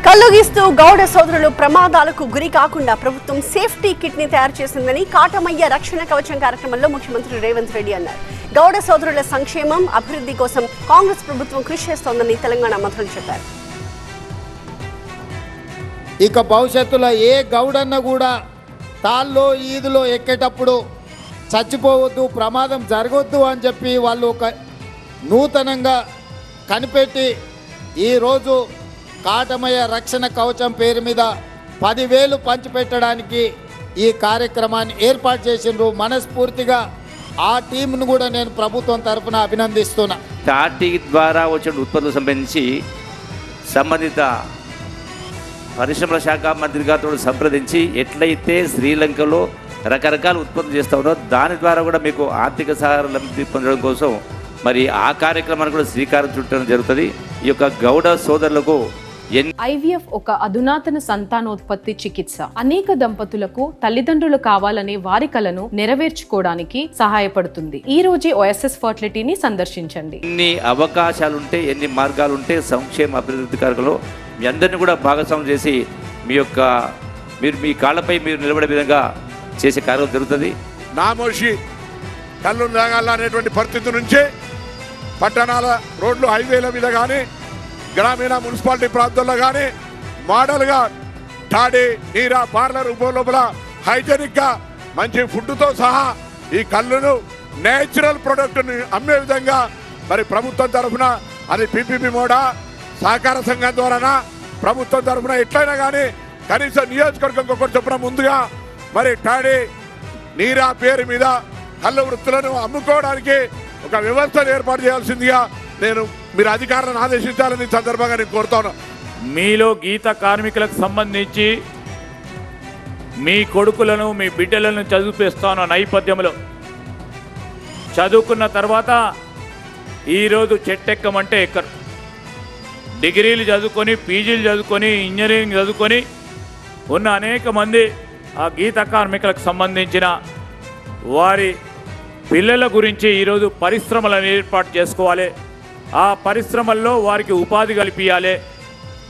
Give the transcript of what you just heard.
కల్లుగిస్తూ గౌడ సోదరులు ప్రమాదాలకు గురి కాకుండా ప్రభుత్వం సేఫ్టీ కిట్ ని తయారు చేసిందని కాటమయ్య రక్షణ కవచం కార్యక్రమంలో ముఖ్యమంత్రి రేవంత్ రెడ్డి అన్నారు. గౌడ సోదరుల సంక్షేమం అభివృద్ధి కోసం కాంగ్రెస్ ప్రభుత్వం కృషి చేస్తోందని తెలంగాణ మంత్రులు చెప్పారు. ఇక భవిష్యత్తులో ఏ గౌడన్న కూడా తాళ్ళలో ఈదులో ఎక్కేటప్పుడు చచ్చిపోవద్దు, ప్రమాదం జరగొద్దు అని చెప్పి వాళ్ళు ఒక నూతనంగా కనిపెట్టి ఈరోజు కాటమయ్య రక్షణ కవచం పేరు మీద 10,000 పంచిపెట్టడానికి ఈ కార్యక్రమాన్ని ఏర్పాటు చేసిండ్రు. మనస్ఫూర్తిగా ఆ టీంను కూడా నేను ప్రభుత్వం తరఫున అభినందిస్తున్నా. టాటీ ద్వారా వచ్చిన ఉత్పత్తులకు సంబంధించి సంబంధిత పరిశ్రమల శాఖ మంత్రి గారితో సంప్రదించి ఎట్లయితే శ్రీలంకలో రకరకాల ఉత్పత్తులు చేస్తూ ఉన్నారో దాని ద్వారా కూడా మీకు ఆర్థిక సహాయం పొందడం కోసం మరి ఆ కార్యక్రమాన్ని కూడా శ్రీకారం చుట్టడం జరుగుతుంది. ఈ యొక్క గౌడ సోదరులకు IVF ఒక అధునాతన సంతానోత్పత్తి చికిత్స. అనేక దంపతులకు తల్లిదండ్రులు కావాలనే వారి కలను నెరవేర్చుకోవడానికి సహాయపడుతుంది. ఈ రోజే OSS ఫర్టిలిటీని సందర్శించండి. ఎన్ని అవకాశాలుంటే, ఎన్ని మార్గాలుంటే సంక్షేమ అభివృద్ధి కార్యక్రమంలో మీ అందరినీ కూడా భాగస్వామ్యం చేసి మీరు మీ కాళ్ళపై మీరు నిలబడే విధంగా చేసే కార్యక్రమం జరుగుతుంది. నామోషి కళ్ళు తాగాలనేటువంటి పరిస్థితి నుంచి పట్టణాల రోడ్లు, హైవేల మీద కానీ గ్రామీణ మున్సిపాలిటీ ప్రాంతాల్లో కానీ మోడల్గా టాడీ, నీరా, పార్లర్ లోపల హైజెనిక్గా మంచి ఫుడ్తో సహా ఈ కళ్ళును నేచురల్ ప్రొడక్ట్ని అమ్మే విధంగా మరి ప్రభుత్వం తరఫున అది PPP మోడా సహకార సంఘం ద్వారానా ప్రభుత్వం తరఫున ఎట్లయినా కానీ కనీసం నియోజకవర్గం ఒకటి చొప్పున ముందుగా మరి టాడీ, నీరా పేరు మీద కళ్ళు వృత్తులను అమ్ముకోవడానికి ఒక వ్యవస్థను ఏర్పాటు చేయాల్సిందిగా మీరు అధికారులను ఆదేశించాలని సందర్భంగా నేను కోరుతాను. మీలో గీత కార్మికులకు సంబంధించి మీ కొడుకులను, మీ బిడ్డలను చదివిపిస్తాను నేపథ్యంలో చదువుకున్న తర్వాత ఈరోజు చెట్టెక్కమంటే ఎక్కరు. డిగ్రీలు చదువుకొని, పీజీలు చదువుకొని, ఇంజనీరింగ్ చదువుకొని ఉన్న అనేక మంది ఆ గీత కార్మికులకు సంబంధించిన వారి పిల్లల గురించి ఈరోజు పరిశ్రమలను ఏర్పాటు చేసుకోవాలి. ఆ పరిశ్రమల్లో వారికి ఉపాధి కల్పించాలి.